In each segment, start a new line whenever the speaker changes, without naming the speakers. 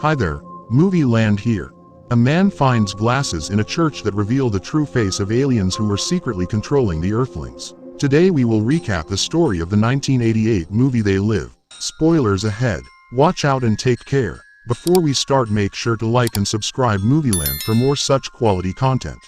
Hi there, movie land here. A man finds glasses in a church that reveal the true face of aliens who were secretly controlling the Earthlings. Today we will recap the story of the 1988 movie They Live. Spoilers ahead. Watch out and take care. Before we start, make sure to like and subscribe Movieland for more such quality content.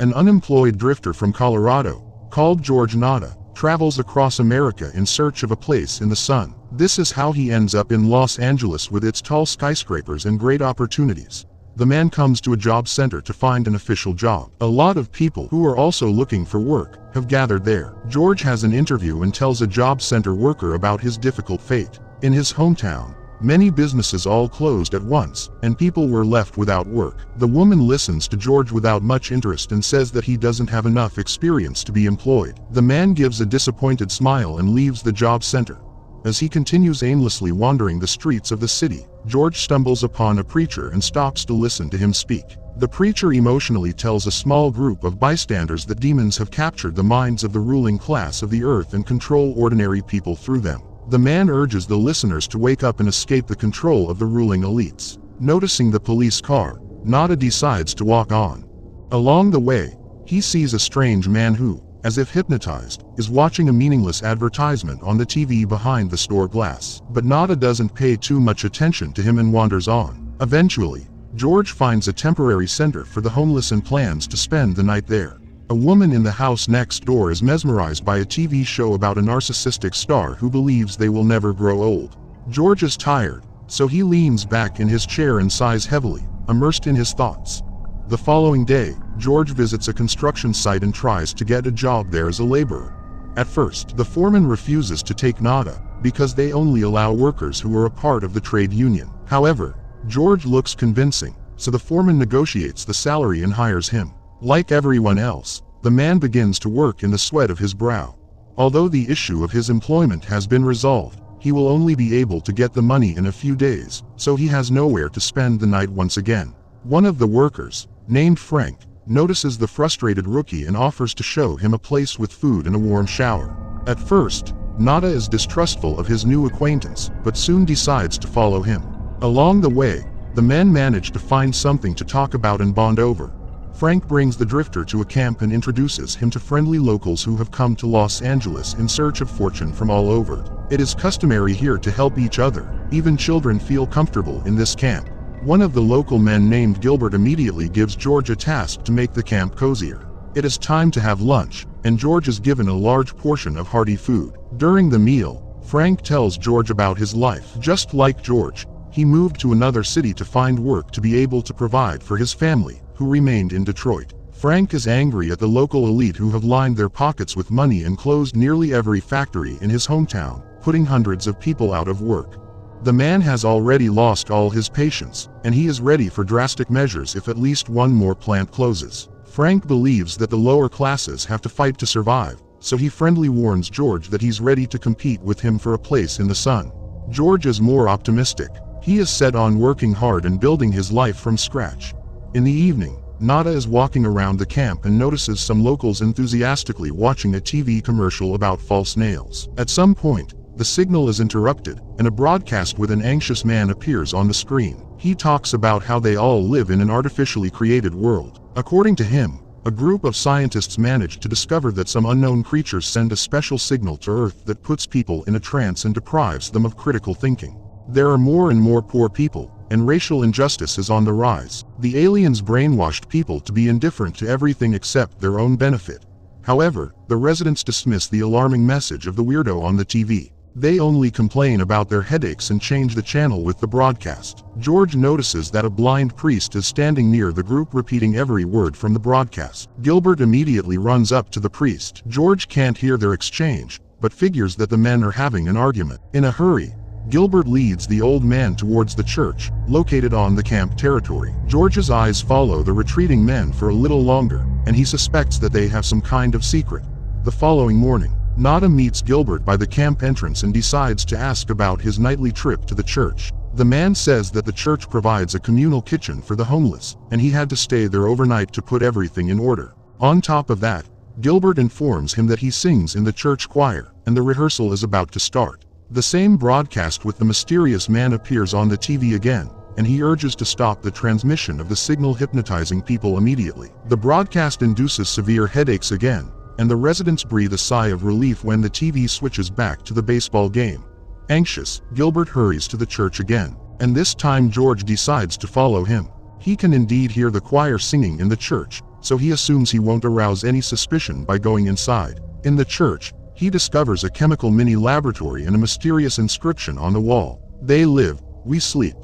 An unemployed drifter from Colorado, called George Nada, travels across America in search of a place in the sun. This is how he ends up in Los Angeles with its tall skyscrapers and great opportunities. The man comes to a job center to find an official job. A lot of people who are also looking for work have gathered there. George has an interview and tells a job center worker about his difficult fate. In his hometown, many businesses all closed at once, and people were left without work. The woman listens to George without much interest and says that he doesn't have enough experience to be employed. The man gives a disappointed smile and leaves the job center. As he continues aimlessly wandering the streets of the city, George stumbles upon a preacher and stops to listen to him speak. The preacher emotionally tells a small group of bystanders that demons have captured the minds of the ruling class of the earth and control ordinary people through them. The man urges the listeners to wake up and escape the control of the ruling elites. Noticing the police car, Nada decides to walk on. Along the way, he sees a strange man who, as if hypnotized, is watching a meaningless advertisement on the TV behind the store glass. But Nada doesn't pay too much attention to him and wanders on. Eventually, George finds a temporary center for the homeless and plans to spend the night there. A woman in the house next door is mesmerized by a TV show about a narcissistic star who believes they will never grow old. George is tired, so he leans back in his chair and sighs heavily, immersed in his thoughts. The following day, George visits a construction site and tries to get a job there as a laborer. At first, the foreman refuses to take Nada, because they only allow workers who are a part of the trade union. However, George looks convincing, so the foreman negotiates the salary and hires him. Like everyone else, the man begins to work in the sweat of his brow. Although the issue of his employment has been resolved, he will only be able to get the money in a few days, so he has nowhere to spend the night once again. One of the workers, named Frank, notices the frustrated rookie and offers to show him a place with food and a warm shower. At first, Nada is distrustful of his new acquaintance, but soon decides to follow him. Along the way, the men manage to find something to talk about and bond over. Frank brings the drifter to a camp and introduces him to friendly locals who have come to Los Angeles in search of fortune from all over. It is customary here to help each other. Even children feel comfortable in this camp. One of the local men named Gilbert immediately gives George a task to make the camp cozier. It is time to have lunch, and George is given a large portion of hearty food. During the meal, Frank tells George about his life. Just like George, he moved to another city to find work to be able to provide for his family, who remained in Detroit. Frank is angry at the local elite who have lined their pockets with money and closed nearly every factory in his hometown, putting hundreds of people out of work. The man has already lost all his patience, and he is ready for drastic measures if at least one more plant closes. Frank believes that the lower classes have to fight to survive, so he friendly warns George that he's ready to compete with him for a place in the sun. George is more optimistic. He is set on working hard and building his life from scratch. In the evening, Nada is walking around the camp and notices some locals enthusiastically watching a TV commercial about false nails. At some point, the signal is interrupted, and a broadcast with an anxious man appears on the screen. He talks about how they all live in an artificially created world. According to him, a group of scientists managed to discover that some unknown creatures send a special signal to Earth that puts people in a trance and deprives them of critical thinking. There are more and more poor people, and racial injustice is on the rise. The aliens brainwashed people to be indifferent to everything except their own benefit. However, the residents dismiss the alarming message of the weirdo on the TV. They only complain about their headaches and change the channel with the broadcast. George notices that a blind priest is standing near the group repeating every word from the broadcast. Gilbert immediately runs up to the priest. George can't hear their exchange, but figures that the men are having an argument. In a hurry, Gilbert leads the old man towards the church, located on the camp territory. George's eyes follow the retreating men for a little longer, and he suspects that they have some kind of secret. The following morning, Nada meets Gilbert by the camp entrance and decides to ask about his nightly trip to the church. The man says that the church provides a communal kitchen for the homeless, and he had to stay there overnight to put everything in order. On top of that, Gilbert informs him that he sings in the church choir, and the rehearsal is about to start. The same broadcast with the mysterious man appears on the TV again, and he urges to stop the transmission of the signal, hypnotizing people immediately. The broadcast induces severe headaches again, and the residents breathe a sigh of relief when the TV switches back to the baseball game. Anxious, Gilbert hurries to the church again, and this time George decides to follow him. He can indeed hear the choir singing in the church, so he assumes he won't arouse any suspicion by going inside. In the church, he discovers a chemical mini-laboratory and a mysterious inscription on the wall. "They live, we sleep."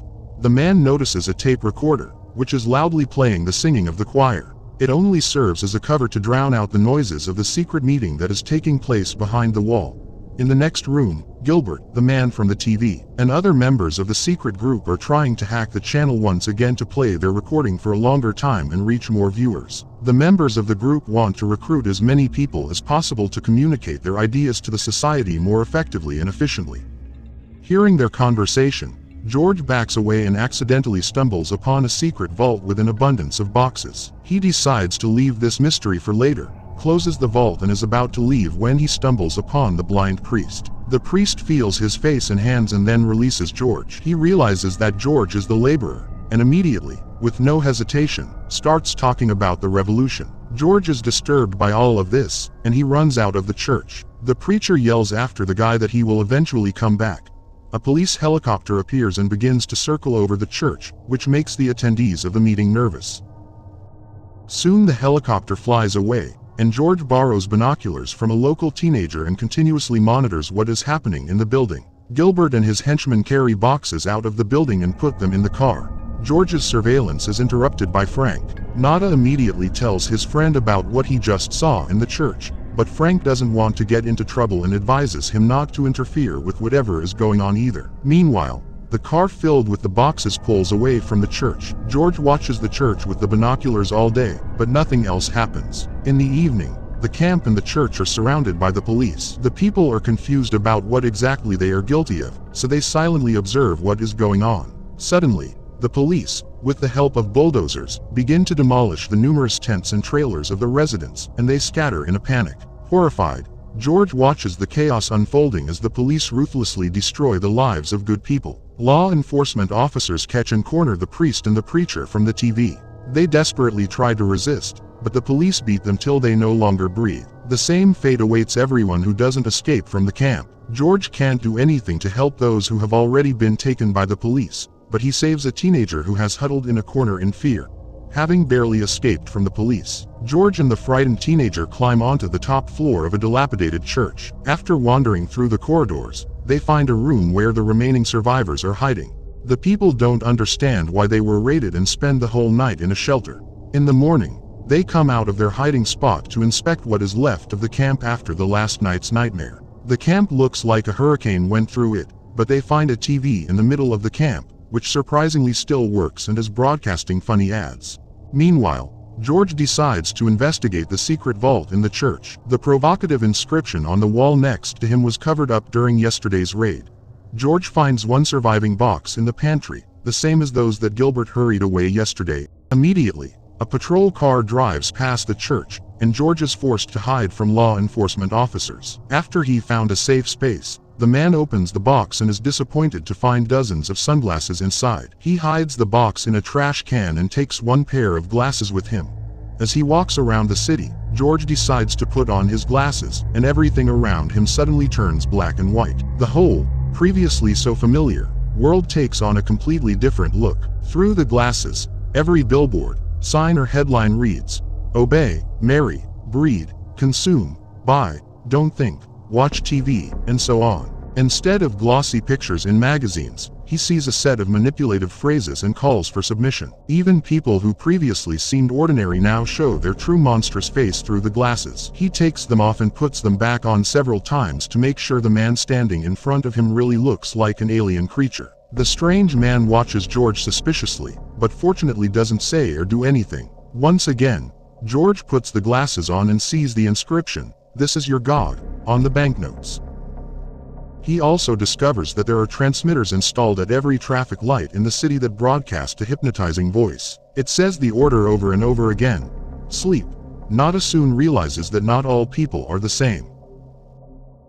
The man notices a tape recorder, which is loudly playing the singing of the choir. It only serves as a cover to drown out the noises of the secret meeting that is taking place behind the wall. In the next room, Gilbert, the man from the TV, and other members of the secret group are trying to hack the channel once again to play their recording for a longer time and reach more viewers. The members of the group want to recruit as many people as possible to communicate their ideas to the society more effectively and efficiently. Hearing their conversation, George backs away and accidentally stumbles upon a secret vault with an abundance of boxes. He decides to leave this mystery for later, closes the vault and is about to leave when he stumbles upon the blind priest. The priest feels his face and hands and then releases George. He realizes that George is the laborer, and immediately, with no hesitation, starts talking about the revolution. George is disturbed by all of this, and he runs out of the church. The preacher yells after the guy that he will eventually come back. A police helicopter appears and begins to circle over the church, which makes the attendees of the meeting nervous. Soon the helicopter flies away, and George borrows binoculars from a local teenager and continuously monitors what is happening in the building. Gilbert and his henchmen carry boxes out of the building and put them in the car. George's surveillance is interrupted by Frank. Nada immediately tells his friend about what he just saw in the church, but Frank doesn't want to get into trouble and advises him not to interfere with whatever is going on either. Meanwhile, the car filled with the boxes pulls away from the church. George watches the church with the binoculars all day, but nothing else happens. In the evening, the camp and the church are surrounded by the police. The people are confused about what exactly they are guilty of, so they silently observe what is going on. Suddenly, the police, with the help of bulldozers, begin to demolish the numerous tents and trailers of the residents, and they scatter in a panic. Horrified, George watches the chaos unfolding as the police ruthlessly destroy the lives of good people. Law enforcement officers catch and corner the priest and the preacher from the TV. They desperately try to resist, but the police beat them till they no longer breathe. The same fate awaits everyone who doesn't escape from the camp. George can't do anything to help those who have already been taken by the police, but he saves a teenager who has huddled in a corner in fear. Having barely escaped from the police, George and the frightened teenager climb onto the top floor of a dilapidated church. After wandering through the corridors, they find a room where the remaining survivors are hiding. The people don't understand why they were raided and spend the whole night in a shelter. In the morning, they come out of their hiding spot to inspect what is left of the camp after the last night's nightmare. The camp looks like a hurricane went through it, but they find a TV in the middle of the camp, which surprisingly still works and is broadcasting funny ads. Meanwhile, George decides to investigate the secret vault in the church. The provocative inscription on the wall next to him was covered up during yesterday's raid. George finds one surviving box in the pantry, the same as those that Gilbert hurried away yesterday. Immediately, a patrol car drives past the church, and George is forced to hide from law enforcement officers. After he found a safe space, the man opens the box and is disappointed to find dozens of sunglasses inside. He hides the box in a trash can and takes one pair of glasses with him. As he walks around the city, George decides to put on his glasses, and everything around him suddenly turns black and white. The whole, previously so familiar, world takes on a completely different look. Through the glasses, every billboard, sign or headline reads, "Obey, marry, breed, consume, buy, don't think, watch TV," and so on. Instead of glossy pictures in magazines, he sees a set of manipulative phrases and calls for submission. Even people who previously seemed ordinary now show their true monstrous face through the glasses. He takes them off and puts them back on several times to make sure the man standing in front of him really looks like an alien creature. The strange man watches George suspiciously, but fortunately doesn't say or do anything. Once again, George puts the glasses on and sees the inscription, "This is your God," on the banknotes. He also discovers that there are transmitters installed at every traffic light in the city that broadcast a hypnotizing voice. It says the order over and over again: sleep. Nada soon realizes that not all people are the same.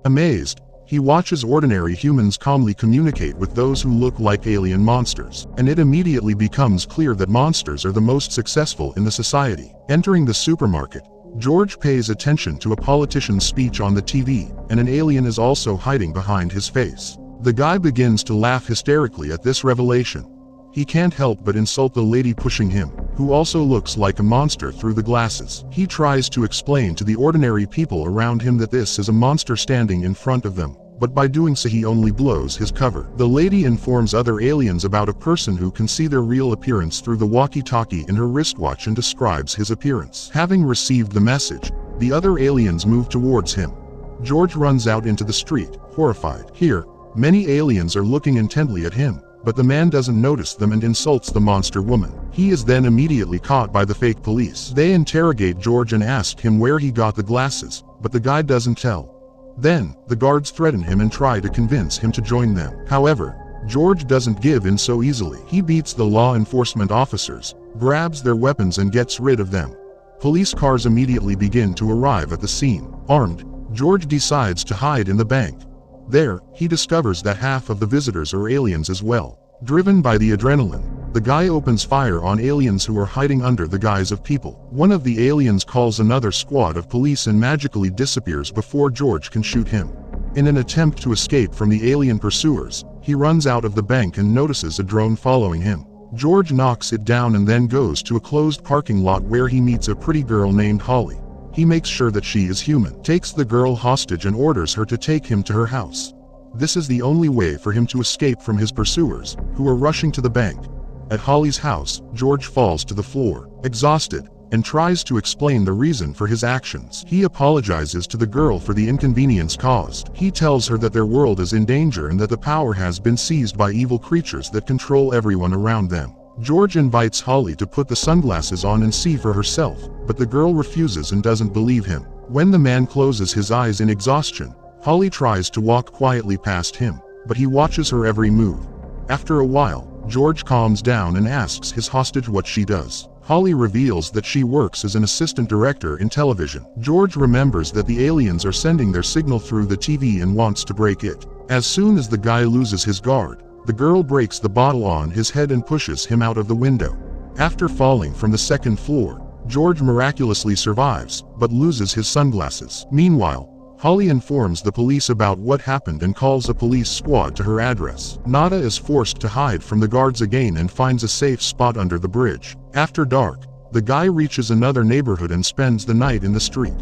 Amazed, He watches ordinary humans calmly communicate with those who look like alien monsters, and it immediately becomes clear that monsters are the most successful in the society. Entering the supermarket, George pays attention to a politician's speech on the TV, and an alien is also hiding behind his face. The guy begins to laugh hysterically at this revelation. He can't help but insult the lady pushing him, who also looks like a monster through the glasses. He tries to explain to the ordinary people around him that this is a monster standing in front of them, but by doing so he only blows his cover. The lady informs other aliens about a person who can see their real appearance through the walkie-talkie in her wristwatch and describes his appearance. Having received the message, the other aliens move towards him. George runs out into the street, horrified. Here, many aliens are looking intently at him, but the man doesn't notice them and insults the monster woman. He is then immediately caught by the fake police. They interrogate George and ask him where he got the glasses, but the guy doesn't tell. Then, the guards threaten him and try to convince him to join them. However, George doesn't give in so easily. He beats the law enforcement officers, grabs their weapons and gets rid of them. Police cars immediately begin to arrive at the scene. Armed, George decides to hide in the bank. There, he discovers that half of the visitors are aliens as well. Driven by the adrenaline, the guy opens fire on aliens who are hiding under the guise of people. One of the aliens calls another squad of police and magically disappears before George can shoot him. In an attempt to escape from the alien pursuers, he runs out of the bank and notices a drone following him. George knocks it down and then goes to a closed parking lot where he meets a pretty girl named Holly. He makes sure that she is human, takes the girl hostage and orders her to take him to her house. This is the only way for him to escape from his pursuers, who are rushing to the bank. At Holly's house, George falls to the floor, exhausted, and tries to explain the reason for his actions. He apologizes to the girl for the inconvenience caused. He tells her that their world is in danger and that the power has been seized by evil creatures that control everyone around them. George invites Holly to put the sunglasses on and see for herself, but the girl refuses and doesn't believe him. When the man closes his eyes in exhaustion, Holly tries to walk quietly past him, but he watches her every move. After a while, George calms down and asks his hostage what she does. Holly reveals that she works as an assistant director in television. George remembers that the aliens are sending their signal through the TV and wants to break it. As soon as the guy loses his guard, the girl breaks the bottle on his head and pushes him out of the window. After falling from the second floor, George miraculously survives, but loses his sunglasses. Meanwhile, Holly informs the police about what happened and calls a police squad to her address. Nada is forced to hide from the guards again and finds a safe spot under the bridge. After dark, the guy reaches another neighborhood and spends the night in the street.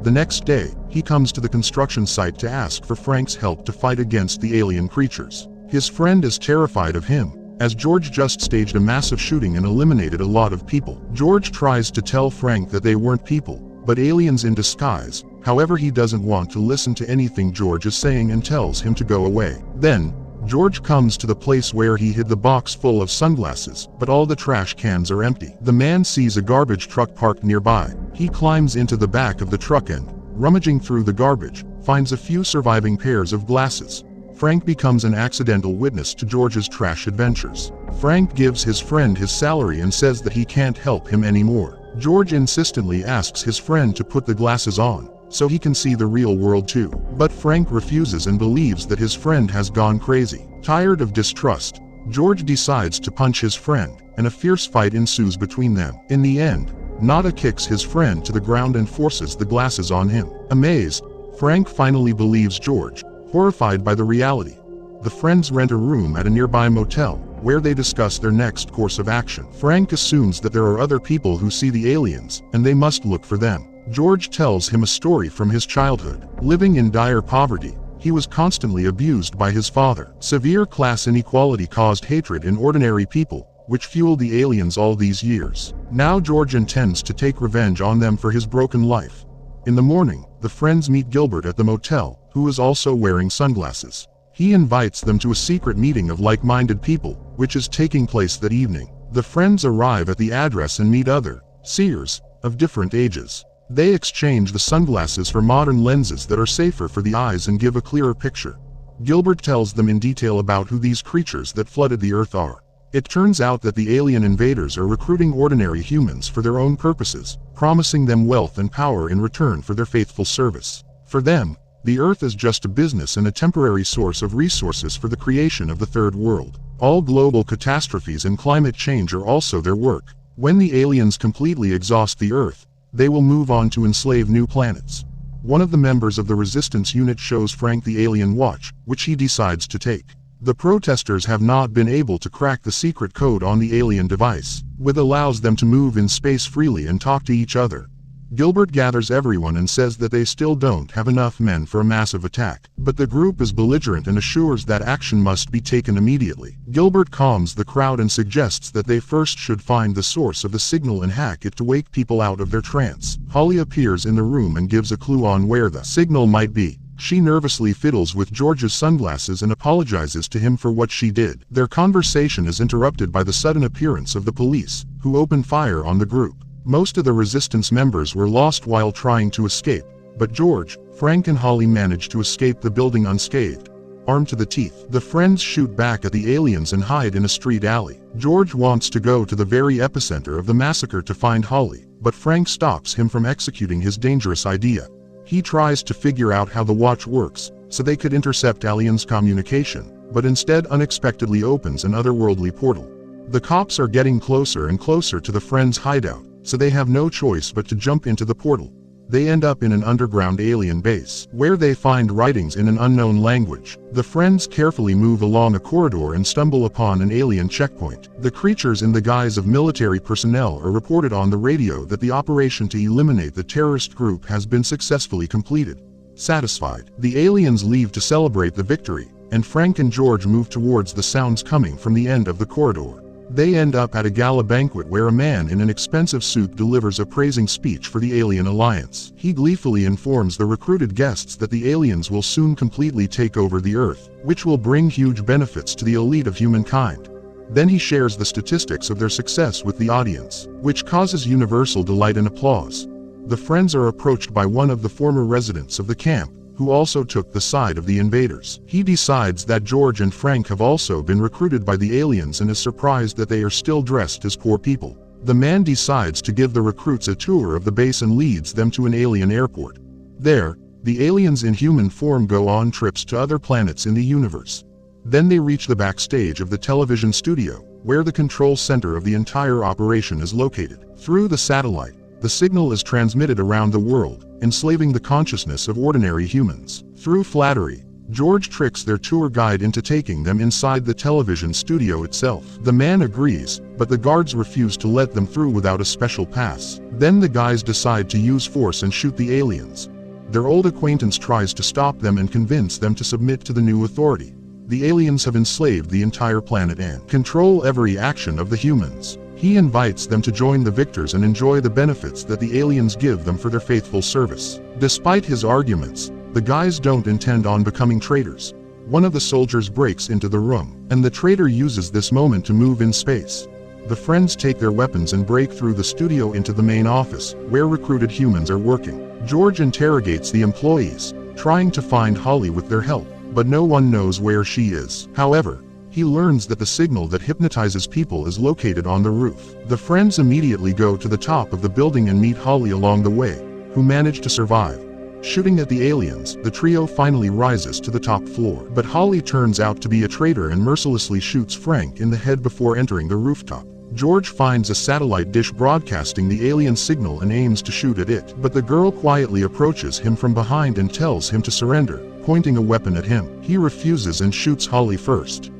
The next day, he comes to the construction site to ask for Frank's help to fight against the alien creatures. His friend is terrified of him, as George just staged a massive shooting and eliminated a lot of people. George tries to tell Frank that they weren't people, but aliens in disguise. However, he doesn't want to listen to anything George is saying and tells him to go away. Then, George comes to the place where he hid the box full of sunglasses, but all the trash cans are empty. The man sees a garbage truck parked nearby. He climbs into the back of the truck and, rummaging through the garbage, finds a few surviving pairs of glasses. Frank becomes an accidental witness to George's trash adventures. Frank gives his friend his salary and says that he can't help him anymore. George insistently asks his friend to put the glasses on, so he can see the real world too. But Frank refuses and believes that his friend has gone crazy. Tired of distrust, George decides to punch his friend, and a fierce fight ensues between them. In the end, Nada kicks his friend to the ground and forces the glasses on him. Amazed, Frank finally believes George, horrified by the reality. The friends rent a room at a nearby motel, where they discuss their next course of action. Frank assumes that there are other people who see the aliens, and they must look for them. George tells him a story from his childhood. Living in dire poverty, he was constantly abused by his father. Severe class inequality caused hatred in ordinary people, which fueled the aliens all these years. Now George intends to take revenge on them for his broken life. In the morning, the friends meet Gilbert at the motel, who is also wearing sunglasses. He invites them to a secret meeting of like-minded people, which is taking place that evening. The friends arrive at the address and meet other seers of different ages. They exchange the sunglasses for modern lenses that are safer for the eyes and give a clearer picture. Gilbert tells them in detail about who these creatures that flooded the earth are. It turns out that the alien invaders are recruiting ordinary humans for their own purposes, promising them wealth and power in return for their faithful service. For them, The Earth is just a business and a temporary source of resources for the creation of the Third World. All global catastrophes and climate change are also their work. When the aliens completely exhaust the Earth, they will move on to enslave new planets. One of the members of the resistance unit shows Frank the alien watch, which he decides to take. The protesters have not been able to crack the secret code on the alien device, which allows them to move in space freely and talk to each other. Gilbert gathers everyone and says that they still don't have enough men for a massive attack, but the group is belligerent and assures that action must be taken immediately. Gilbert calms the crowd and suggests that they first should find the source of the signal and hack it to wake people out of their trance. Holly appears in the room and gives a clue on where the signal might be. She nervously fiddles with George's sunglasses and apologizes to him for what she did. Their conversation is interrupted by the sudden appearance of the police, who open fire on the group. Most of the resistance members were lost while trying to escape, but George, Frank and Holly manage to escape the building unscathed. Armed to the teeth, the friends shoot back at the aliens and hide in a street alley. George wants to go to the very epicenter of the massacre to find Holly, but Frank stops him from executing his dangerous idea. He tries to figure out how the watch works, so they could intercept aliens' communication, but instead unexpectedly opens an otherworldly portal. The cops are getting closer and closer to the friends' hideout, so they have no choice but to jump into the portal. They end up in an underground alien base, where they find writings in an unknown language. The friends carefully move along a corridor and stumble upon an alien checkpoint. The creatures in the guise of military personnel are reported on the radio that the operation to eliminate the terrorist group has been successfully completed. Satisfied, the aliens leave to celebrate the victory, and Frank and George move towards the sounds coming from the end of the corridor. They end up at a gala banquet where a man in an expensive suit delivers a praising speech for the alien alliance. He gleefully informs the recruited guests that the aliens will soon completely take over the Earth, which will bring huge benefits to the elite of humankind. Then he shares the statistics of their success with the audience, which causes universal delight and applause. The friends are approached by one of the former residents of the camp, who also took the side of the invaders. He decides that George and Frank have also been recruited by the aliens and is surprised that they are still dressed as poor people. The man decides to give the recruits a tour of the base and leads them to an alien airport. There, the aliens in human form go on trips to other planets in the universe. Then they reach the backstage of the television studio, where the control center of the entire operation is located. Through the satellite, the signal is transmitted around the world, enslaving the consciousness of ordinary humans. Through flattery, George tricks their tour guide into taking them inside the television studio itself. The man agrees, but the guards refuse to let them through without a special pass. Then the guys decide to use force and shoot the aliens. Their old acquaintance tries to stop them and convince them to submit to the new authority. The aliens have enslaved the entire planet and control every action of the humans. He invites them to join the victors and enjoy the benefits that the aliens give them for their faithful service. Despite his arguments, the guys don't intend on becoming traitors. One of the soldiers breaks into the room, and the traitor uses this moment to move in space. The friends take their weapons and break through the studio into the main office, where recruited humans are working. George interrogates the employees, trying to find Holly with their help, but no one knows where she is. However, he learns that the signal that hypnotizes people is located on the roof. The friends immediately go to the top of the building and meet Holly along the way, who manage to survive. Shooting at the aliens, the trio finally rises to the top floor. But Holly turns out to be a traitor and mercilessly shoots Frank in the head before entering the rooftop. George finds a satellite dish broadcasting the alien signal and aims to shoot at it, but the girl quietly approaches him from behind and tells him to surrender, pointing a weapon at him. He refuses and shoots Holly first.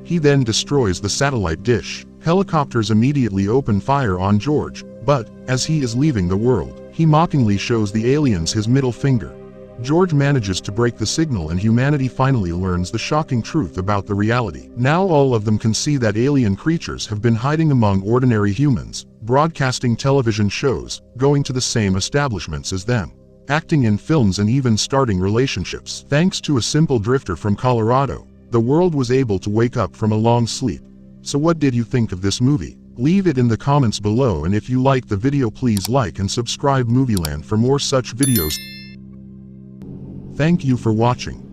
He then destroys the satellite dish. Helicopters immediately open fire on George, but, as he is leaving the world, he mockingly shows the aliens his middle finger. George manages to break the signal and humanity finally learns the shocking truth about the reality. Now all of them can see that alien creatures have been hiding among ordinary humans, broadcasting television shows, going to the same establishments as them, acting in films and even starting relationships. Thanks to a simple drifter from Colorado, the world was able to wake up from a long sleep. So what did you think of this movie? Leave it in the comments below, and if you like the video, please like and subscribe Movieland for more such videos. Thank you for watching.